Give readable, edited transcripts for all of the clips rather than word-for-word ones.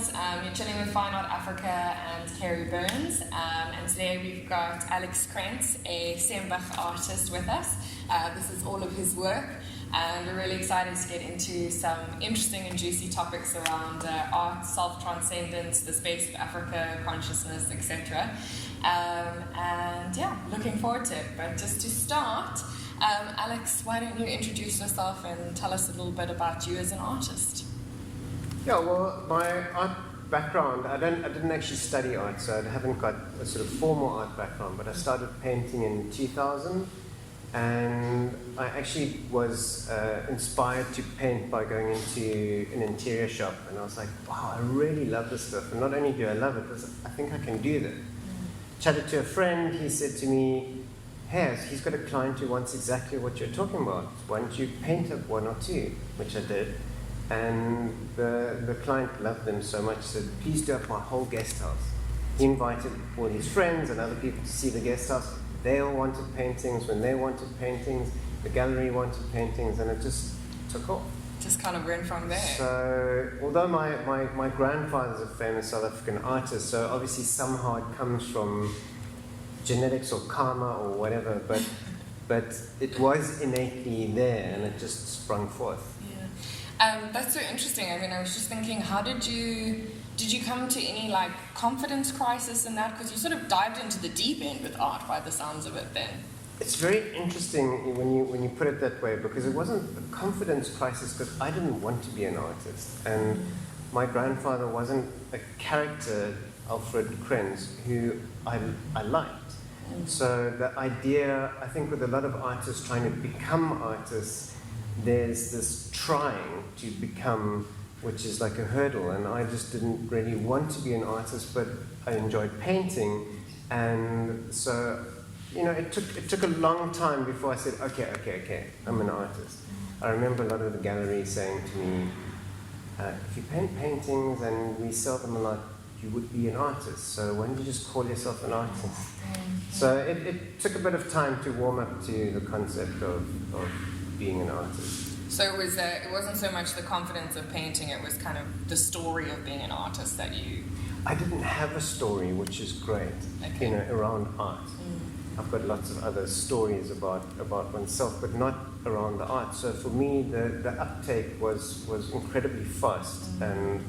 listeners. You're chilling with Fine Art Africa and Kerry Burns. And today we've got Alex Krenz, a Sembach artist, with us. This is all of his work. And we're really excited to get into some interesting and juicy topics around art, self-transcendence, the space of Africa, consciousness, etc. And yeah, looking forward to it. But just to start, Alex, why don't you introduce yourself and tell us a little bit about you as an artist? Yeah, well, my art background, I didn't actually study art, so I haven't got a sort of formal art background, but I started painting in 2000, and I actually was inspired to paint by going into an interior shop, and I was like, wow, I really love this stuff, and not only do I love it, I think I can do that. Chatted to a friend, he said to me, hey, he's got a client who wants exactly what you're talking about. Why don't you paint up one or two? Which I did. And the client loved them so much, said, please do up my whole guest house. He invited all his friends and other people to see the guest house. They all wanted paintings. When they wanted paintings, the gallery wanted paintings, and it just took off. Just kind of went from there. So, although my grandfather's a famous South African artist, so obviously somehow it comes from genetics or karma or whatever, but it was innately there, and it just sprung forth. That's so interesting. I mean, I was just thinking, how did you come to any like confidence crisis in that? Because you sort of dived into the deep end with art by the sounds of it then. It's very interesting when you put it that way, because it wasn't a confidence crisis, because I didn't want to be an artist, and my grandfather wasn't a character, Alexander Krenz, who I liked. So the idea, I think with a lot of artists trying to become artists, there's this trying to become, which is like a hurdle, and I just didn't really want to be an artist, but I enjoyed painting, and so, you know, it took a long time before I said, okay, I'm an artist. I remember a lot of the galleries saying to me, if you paint paintings and we sell them a lot, you would be an artist, so why don't you just call yourself an artist? So it took a bit of time to warm up to the concept of being an artist. So it wasn't so much the confidence of painting, it was kind of the story of being an artist that you... I didn't have a story, which is great, you know, around art. I've got lots of other stories about oneself, but not around the art. So for me, the uptake was incredibly fast, and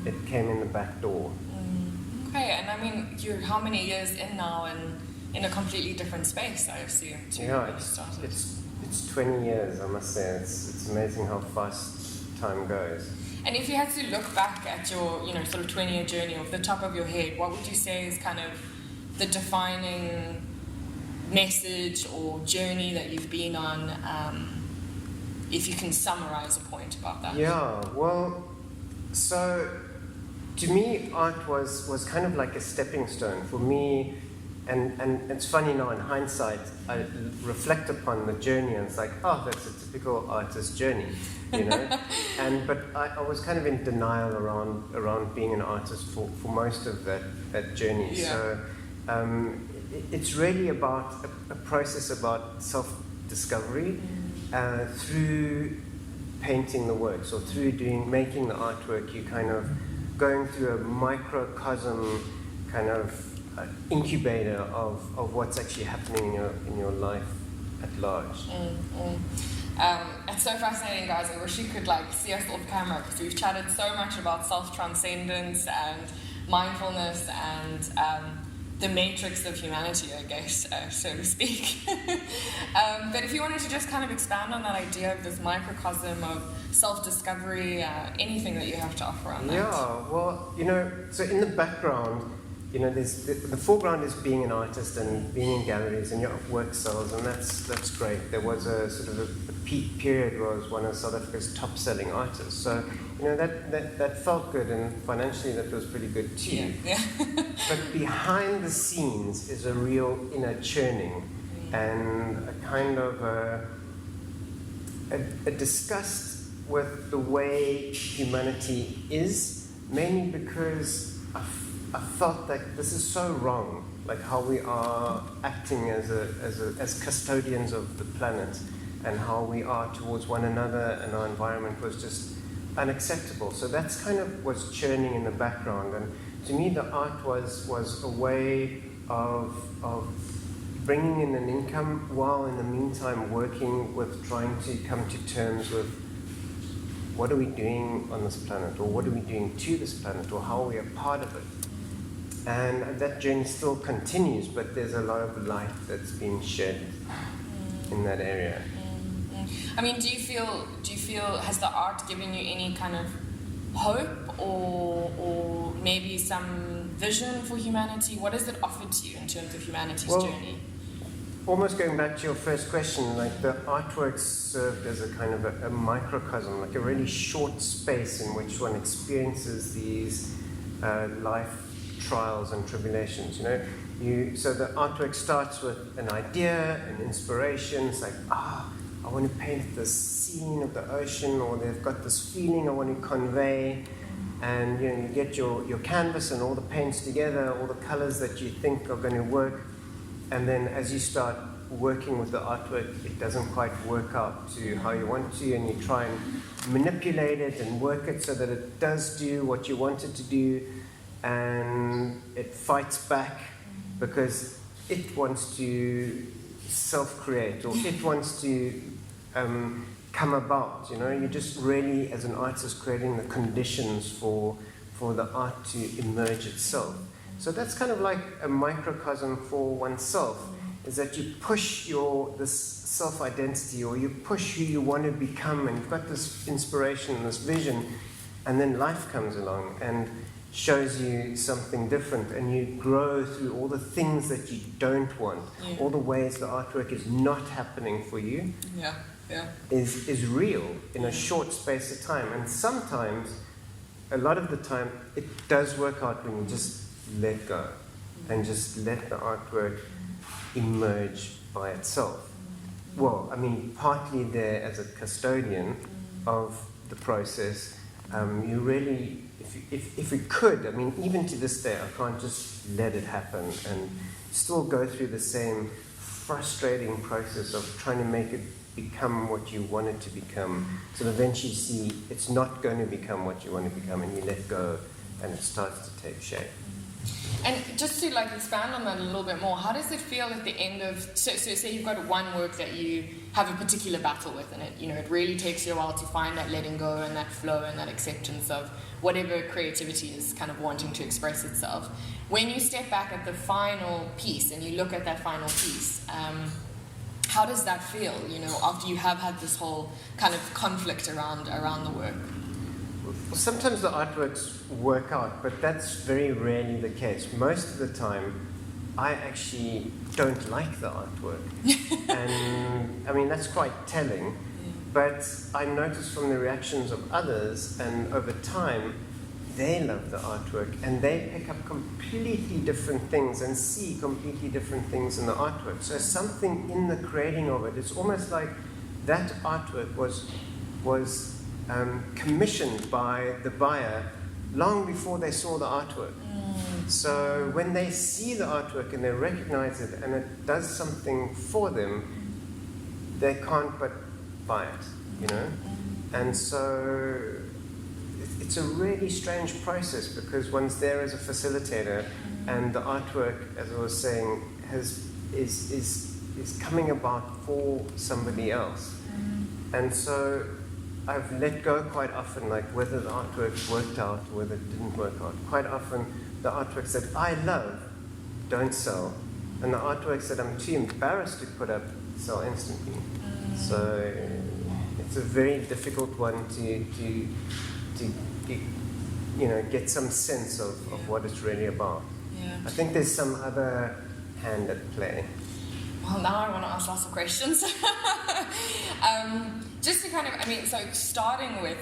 it came in the back door. Okay, and I mean, you're how many years in now, and in a completely different space, I assume, too? Yeah, it's 20 years, I must say. It's amazing how fast time goes. And if you had to look back at your, sort of 20-year journey off the top of your head, what would you say is kind of the defining message or journey that you've been on, if you can summarize a point about that? Yeah, well, so to me, art was kind of like a stepping stone for me. And it's funny now, in hindsight, I reflect upon the journey, and it's like, oh, that's a typical artist journey, you know. But I was kind of in denial around being an artist for most of that journey. Yeah. So it's really about a process about self-discovery through painting the works, or through making the artwork. You kind of going through a microcosm kind of incubator of what's actually happening in your life at large. It's so fascinating, guys. I wish you could see us off camera, because we've chatted so much about self-transcendence and mindfulness and the matrix of humanity, I guess, so to speak. But if you wanted to just kind of expand on that idea of this microcosm of self-discovery, anything that you have to offer on that. Yeah, well, so in the background, there's the foreground is being an artist and being in galleries, and your work sells, and that's great. There was a sort of a peak period where I was one of South Africa's top-selling artists. So that felt good, and financially that was pretty good too. Yeah. But behind the scenes is a real inner churning, and a kind of a disgust with the way humanity is, mainly because I felt like this is so wrong, like how we are acting as custodians of the planet, and how we are towards one another, and our environment was just unacceptable. So that's kind of was churning in the background. And to me, the art was a way of bringing in an income while in the meantime working with trying to come to terms with what are we doing on this planet, or what are we doing to this planet, or how are we a part of it. And that journey still continues, but there's a lot of light that's been shed in that area. I mean, do you feel has the art given you any kind of hope or maybe some vision for humanity? What has it offered to you in terms of humanity's journey? Almost going back to your first question, like the artworks served as a kind of a microcosm, like a really short space in which one experiences these life trials and tribulations, So the artwork starts with an idea, an inspiration. It's like, I want to paint this scene of the ocean, or they've got this feeling I want to convey. And you get your canvas and all the paints together, all the colors that you think are going to work. And then as you start working with the artwork, it doesn't quite work out to how you want to, and you try and manipulate it and work it so that it does do what you want it to do. And it fights back because it wants to self-create, or it wants to come about. You're just really, as an artist, creating the conditions for the art to emerge itself. So that's kind of like a microcosm for oneself, is that you push this self-identity, or you push who you want to become, and you've got this inspiration, this vision, and then life comes along and shows you something different, and you grow through all the things that you don't want, all the ways the artwork is not happening for you, is real in a short space of time. And sometimes, a lot of the time, it does work out when you just let go and just let the artwork emerge by itself. Well, I mean, partly there as a custodian of the process, you really, if we could, I mean, even to this day, I can't just let it happen and still go through the same frustrating process of trying to make it become what you want it to become. So eventually you see it's not going to become what you want to become, and you let go and it starts to take shape. And just to expand on that a little bit more, how does it feel at the end of, so say you've got one work that you have a particular battle with, and it really takes you a while to find that letting go and that flow and that acceptance of whatever creativity is kind of wanting to express itself. When you step back at the final piece and you look at that final piece, how does that feel, after you have had this whole kind of conflict around the work? Well, sometimes the artworks work out, but that's very rarely the case. Most of the time, I actually don't like the artwork. And I mean, that's quite telling. But I notice from the reactions of others, and over time, they love the artwork, and they pick up completely different things and see completely different things in the artwork. So something in the creating of it, it's almost like that artwork was commissioned by the buyer long before they saw the artwork. So when they see the artwork and they recognize it and it does something for them, they can't but buy it, And so it's a really strange process, because one's there as a facilitator, and the artwork, as I was saying, is coming about for somebody else. And so I've let go quite often, like whether the artwork worked out or whether it didn't work out. Quite often, the artworks that I love don't sell, and the artworks that I'm too embarrassed to put up sell instantly. So it's a very difficult one to get some sense of what it's really about. I think there's some other hand at play. Well, now I want to ask lots of questions. Just to kind of, so starting with,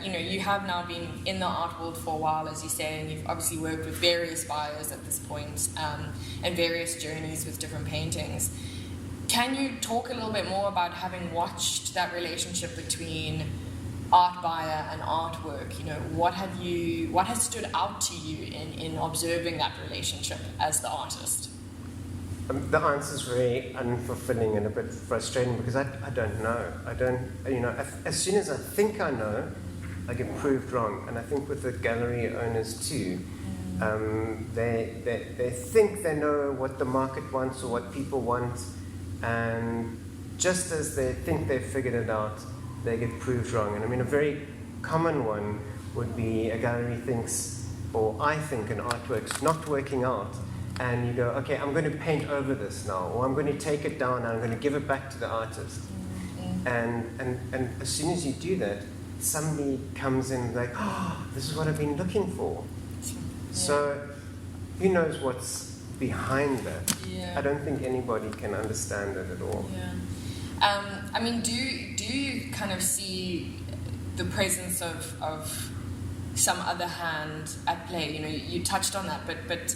you have now been in the art world for a while, as you say, and you've obviously worked with various buyers at this point, and various journeys with different paintings. Can you talk a little bit more about having watched that relationship between art buyer and artwork? What has stood out to you in observing that relationship as the artist? The answer is very unfulfilling and a bit frustrating, because I don't know. As soon as I think I know, I get proved wrong. And I think with the gallery owners too, they think they know what the market wants or what people want, and just as they think they've figured it out, they get proved wrong. And I mean, a very common one would be a gallery thinks, or I think an artwork's not working out, and you go, okay, I'm going to paint over this now, or I'm going to take it down and I'm going to give it back to the artist. And as soon as you do that, somebody comes in like, oh, this is what I've been looking for. So who knows what's behind that? I don't think anybody can understand it at all. I mean, do you kind of see the presence of some other hand at play? You know, you touched on that, but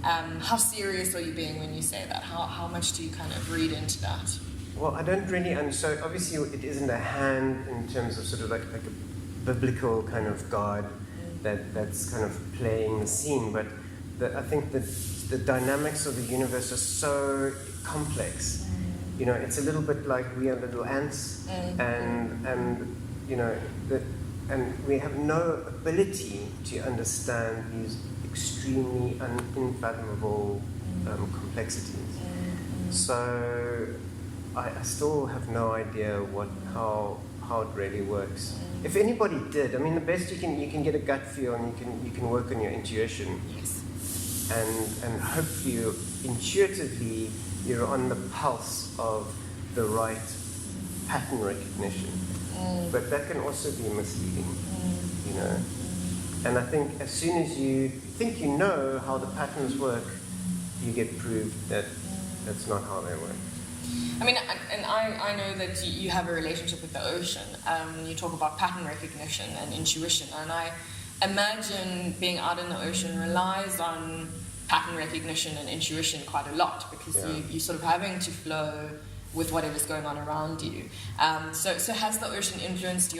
how serious are you being when you say that? How much do you kind of read into that? Well, I don't really, and so obviously it isn't a hand in terms of sort of like a biblical kind of God that's kind of playing the scene, but I think that the dynamics of the universe are so complex. You know, it's a little bit like we are little ants, and you know, and we have no ability to understand these extremely unfathomable complexities. So I still have no idea how it really works. If anybody did, I mean, the best you can get a gut feel, and you can work on your intuition. Yes. And hopefully intuitively you're on the pulse of the right pattern recognition. But that can also be misleading, you know. And I think as soon as you think you know how the patterns work, you get proved that that's not how they work. I mean, and I know that you have a relationship with the ocean. You talk about pattern recognition and intuition, and I imagine being out in the ocean relies on pattern recognition and intuition quite a lot, because you're sort of having to flow with whatever's going on around you. So has the ocean influenced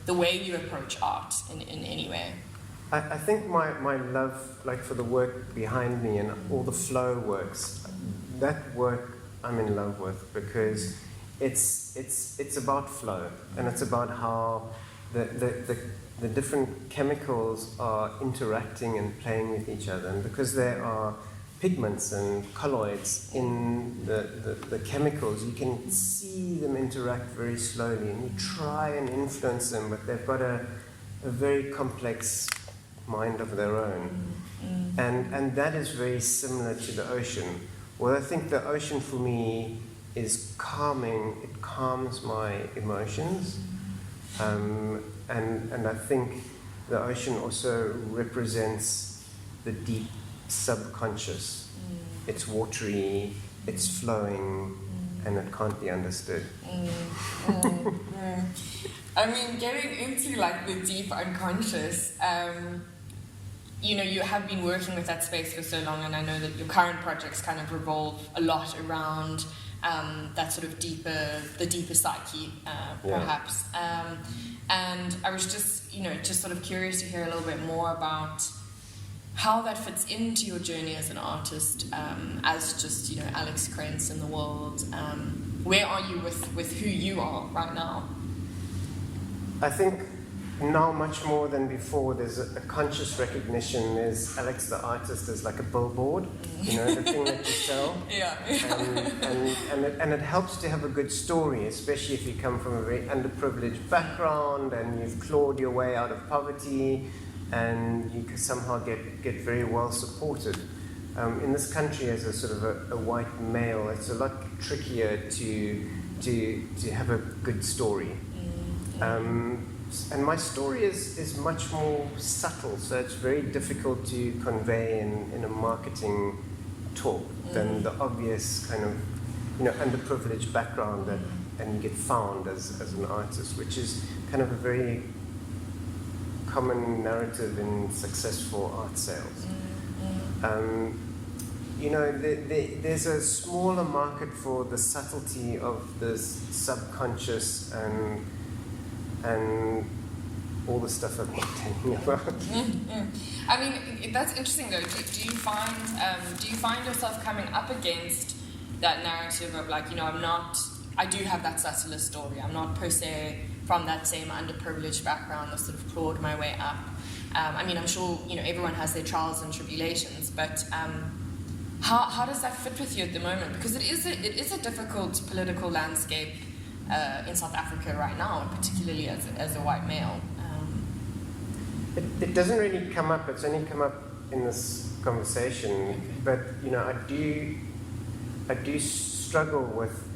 the way you approach art in any way? I think my love, like, for the work behind me and all the flow works, that work I'm in love with, because it's about flow, and it's about how the different chemicals are interacting and playing with each other, and because there are pigments and colloids in the chemicals, you can see them interact very slowly, and you try and influence them, but they've got a very complex mind of their own. And that is very similar to the ocean. Well, I think the ocean for me is calming. It calms my emotions. And I think the ocean also represents the deep subconscious. It's watery, it's flowing, and it can't be understood. I mean, getting into like the deep unconscious, you know, you have been working with that space for so long, and I know that your current projects kind of revolve a lot around that sort of the deeper psyche, perhaps. And I was just sort of curious to hear a little bit more about how that fits into your journey as an artist, as just, you know, Alex Krenz in the world. Where are you with who you are right now? I think now much more than before, there's a conscious recognition. There's Alex the artist as like a billboard, you know, the thing that you sell. And it helps to have a good story, especially if you come from a very underprivileged background and you've clawed your way out of poverty, and you can somehow get very well supported. In this country, as a sort of a white male, it's a lot trickier to have a good story. And my story is much more subtle, so it's very difficult to convey in a marketing talk than the obvious kind of, you know, underprivileged background and you get found as an artist, which is kind of a very common narrative in successful art sales. You know, there's a smaller market for the subtlety of the subconscious and all the stuff I've been telling you about. I mean, that's interesting though. Do you find yourself coming up against that narrative of like, you know, I'm not I do have that subtler story. I'm not per se from that same underprivileged background or sort of clawed my way up. I mean, I'm sure, you know, everyone has their trials and tribulations, but how does that fit with you at the moment? Because it is a difficult political landscape in South Africa right now, particularly as a white male. It doesn't really come up. It's only come up in this conversation. Okay. But you know, I do struggle with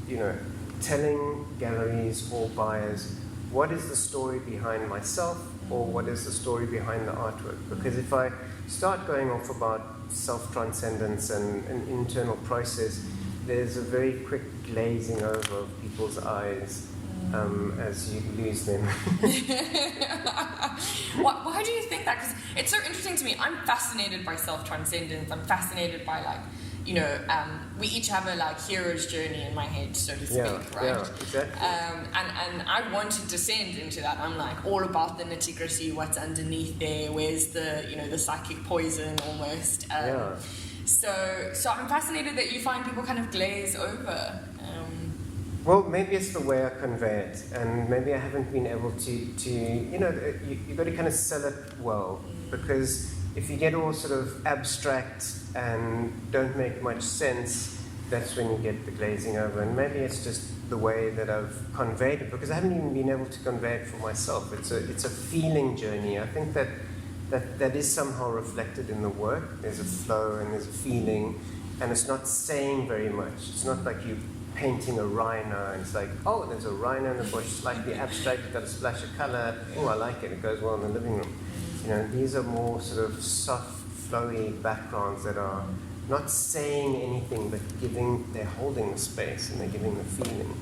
you know, telling galleries or buyers what is the story behind myself or what is the story behind the artwork. Because if I start going off about self-transcendence and an internal process, there's a very quick glazing over of people's eyes as you lose them. Why do you think that? Because it's so interesting to me. I'm fascinated by self-transcendence. I'm fascinated by, like, you know, we each have a, like, hero's journey in my head, so to speak, right? Yeah, exactly. And I want to descend into that. I'm like all about the nitty-gritty, what's underneath there, where's the, you know, the psychic poison almost. So I'm fascinated that you find people kind of glaze over. Well, maybe it's the way I convey it, and maybe I haven't been able to you know, you've got to kind of sell it well, because if you get all sort of abstract and don't make much sense, that's when you get the glazing over. And maybe it's just the way that I've conveyed it, because I haven't even been able to convey it for myself. It's a feeling journey. I think that is somehow reflected in the work. There's a flow and there's a feeling, and it's not saying very much. It's not like you painting a rhino and it's like, oh, there's a rhino in the bush, slightly abstract, it's got a splash of color, oh, I like it, it goes well in the living room. You know, these are more sort of soft, flowy backgrounds that are not saying anything, but they're holding the space and they're giving the feeling.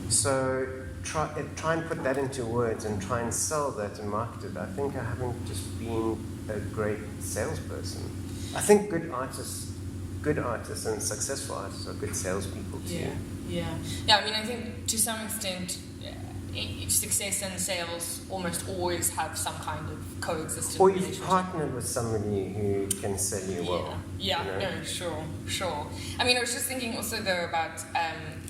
So try and put that into words and try and sell that and market it. I think I haven't just been a great salesperson. I think good artists and successful artists are good salespeople too. Yeah. I mean, I think to some extent, success and sales almost always have some kind of coexistent or relationship. you've partnered with somebody who can sell you well. Yeah, you know? No, sure. I mean, I was just thinking also though about,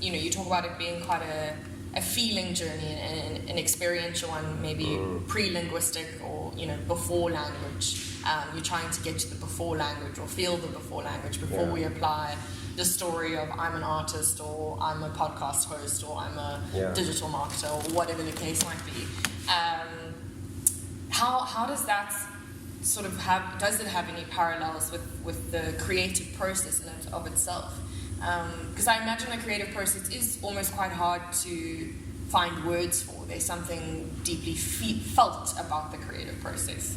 you know, you talk about it being quite a feeling journey and an experiential one, maybe pre-linguistic or, you know, before language. You're trying to get to the before language or feel the before language before we apply the story of I'm an artist or I'm a podcast host or I'm a digital marketer or whatever the case might be. How does that sort of does it have any parallels with the creative process in of itself? Because I imagine the creative process is almost quite hard to find words for. There's something deeply felt about the creative process.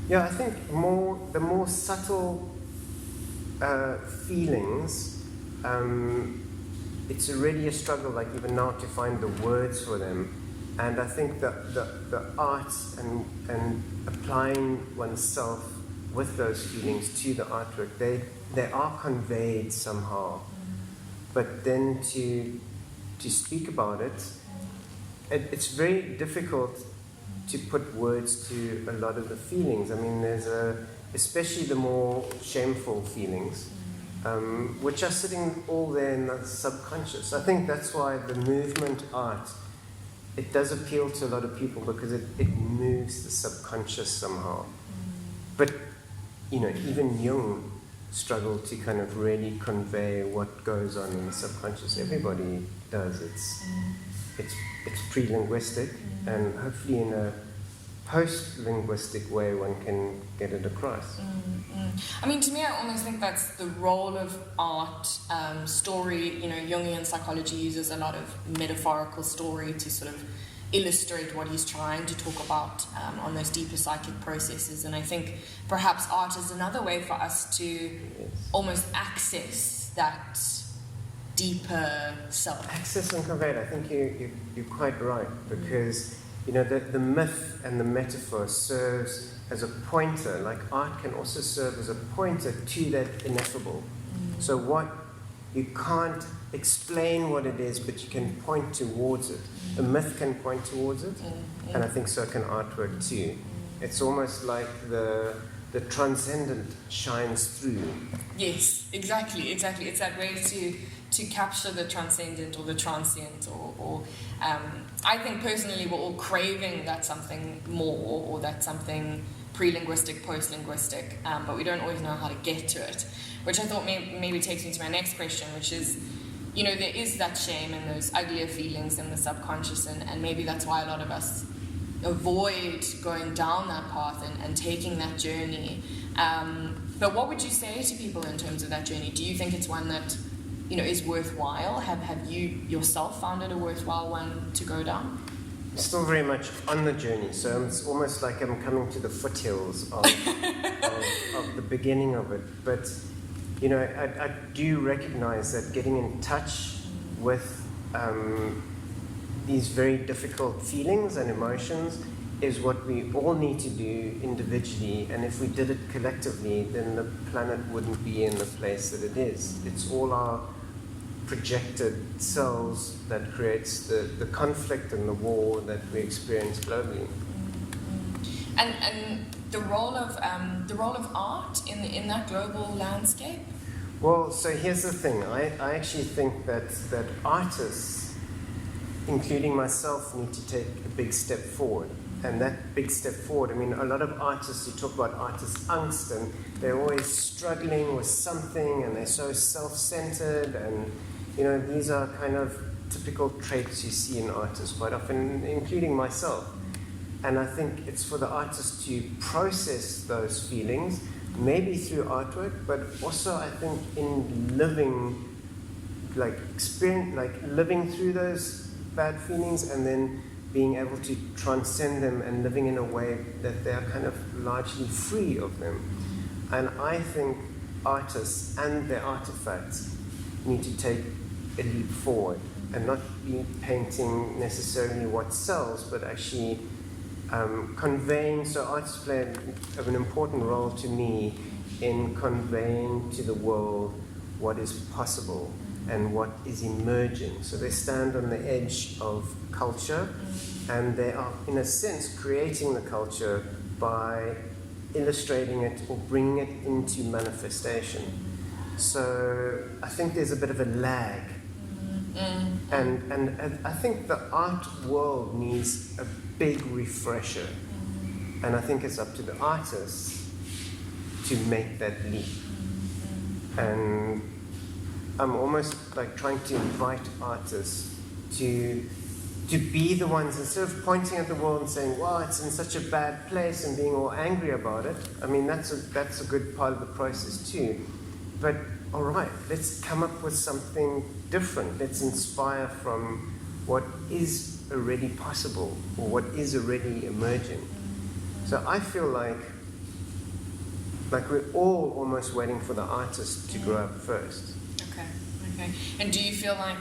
Yeah, I think the more subtle feelings, it's already a struggle, like even now, to find the words for them. And I think that the arts and applying oneself with those feelings to the artwork, they are conveyed somehow. But then to speak about it, it's very difficult to put words to a lot of the feelings. I mean, especially the more shameful feelings, which are sitting all there in the subconscious. I think that's why the movement art, it does appeal to a lot of people, because it moves the subconscious somehow. But, you know, even Jung struggled to kind of really convey what goes on in the subconscious. Everybody does. It's pre-linguistic, and hopefully in a post-linguistic way one can get it across. I mean, to me, I almost think that's the role of art, story. You know, Jungian psychology uses a lot of metaphorical story to sort of illustrate what he's trying to talk about on those deeper psychic processes. And I think perhaps art is another way for us to almost access that deeper self. Access and convey it. I think you're quite right, because you know the myth and the metaphor serves as a pointer. Like art can also serve as a pointer to that ineffable. So what you can't explain what it is, but you can point towards it. The myth can point towards it, and I think so can artwork too. It's almost like the transcendent shines through. Yes, exactly. It's that way to capture the transcendent or the transient, or I think personally we're all craving that something more, or that something pre-linguistic, post-linguistic, but we don't always know how to get to it, which I thought maybe takes me to my next question, which is, there is that shame and those uglier feelings in the subconscious, and maybe that's why a lot of us avoid going down that path and taking that journey. But what would you say to people in terms of that journey? Do you think it's one that, is worthwhile? Have you yourself found it a worthwhile one to go down? I'm still very much on the journey, so it's almost like I'm coming to the foothills of the beginning of it. But, I do recognize that getting in touch with these very difficult feelings and emotions is what we all need to do individually, and if we did it collectively, then the planet wouldn't be in the place that it is. It's all our projected selves that creates the conflict and the war that we experience globally. And the role of art in that global landscape? Well, so here's the thing. I actually think that artists, including myself, need to take a big step forward. And that big step forward, a lot of artists, you talk about artist angst, and they're always struggling with something, and they're so self-centered, and these are kind of typical traits you see in artists quite often, including myself. And I think it's for the artist to process those feelings, maybe through artwork, but also I think in living, living through those bad feelings, and then being able to transcend them and living in a way that they're kind of largely free of them. And I think artists and their artifacts need to take a leap forward and not be painting necessarily what sells, but actually conveying. So artists play an important role to me in conveying to the world what is possible and what is emerging. So they stand on the edge of culture, and they are, in a sense, creating the culture by illustrating it or bringing it into manifestation. So I think there's a bit of a lag. And I think the art world needs a big refresher. And I think it's up to the artists to make that leap. And I'm almost trying to invite artists to be the ones, instead of pointing at the world and saying, wow, it's in such a bad place, and being all angry about it. That's a good part of the process too. But all right, let's come up with something different. Let's inspire from what is already possible, or what is already emerging. So I feel like we're all almost waiting for the artist to grow up first. Okay. And do you feel like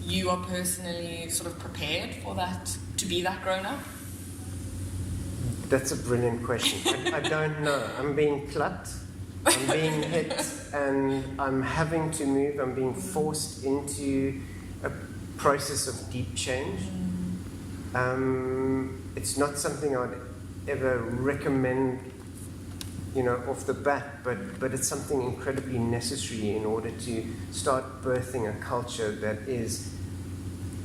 you are personally sort of prepared for that, to be that grown up? That's a brilliant question. I don't know. I'm being plucked, I'm being hit, and I'm having to move. I'm being forced into a process of deep change. It's not something I'd ever recommend, off the bat, but it's something incredibly necessary in order to start birthing a culture that is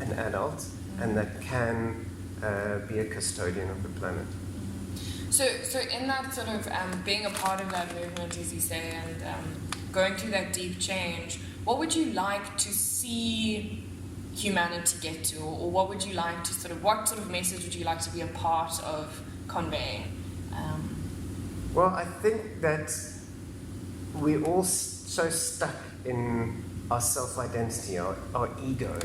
an adult and that can be a custodian of the planet. So in that sort of being a part of that movement, as you say, and going through that deep change, what would you like to see humanity get to, or what would you like to what sort of message would you like to be a part of conveying? Well, I think that we're all so stuck in our self-identity, our egos.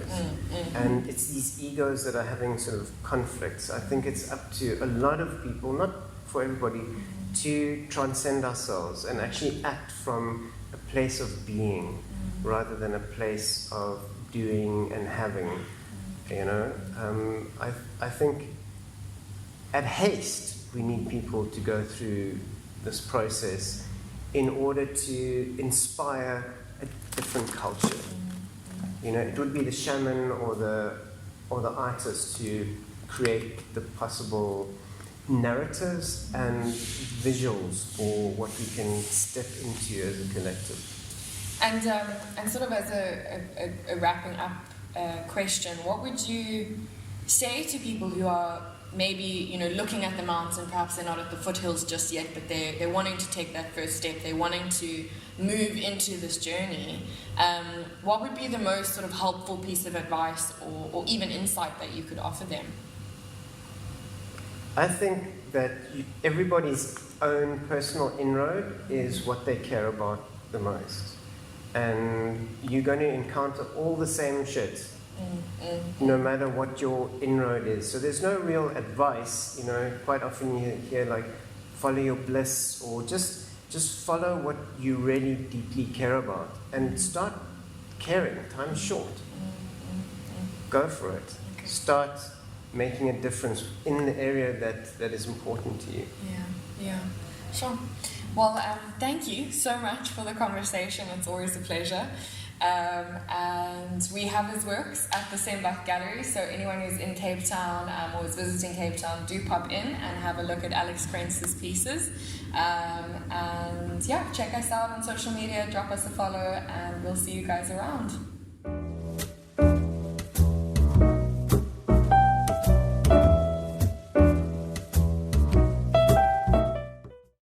And it's these egos that are having sort of conflicts. I think it's up to a lot of people, not for everybody, to transcend ourselves and actually act from a place of being rather than a place of doing and having. I think at haste we need people to go through this process in order to inspire a different culture. It would be the shaman or the artist to create the possible narratives and visuals for what we can step into as a collective. And sort of as a wrapping up question, what would you say to people who are maybe looking at the mountain? Perhaps they're not at the foothills just yet, but they're wanting to take that first step. They're wanting to move into this journey. What would be the most sort of helpful piece of advice or even insight that you could offer them? I think that everybody's own personal inroad is what they care about the most. And you're going to encounter all the same shit, no matter what your inroad is. So there's no real advice. Quite often you hear like, follow your bliss, or just follow what you really deeply care about and start caring. Time's short. Go for it. Start making a difference in the area that is important to you. Yeah, sure. Well, thank you so much for the conversation. It's always a pleasure. And we have his works at the Sembach Gallery, so anyone who's in Cape Town or is visiting Cape Town, do pop in and have a look at Alex Krenz's pieces. And yeah, check us out on social media, drop us a follow, and we'll see you guys around.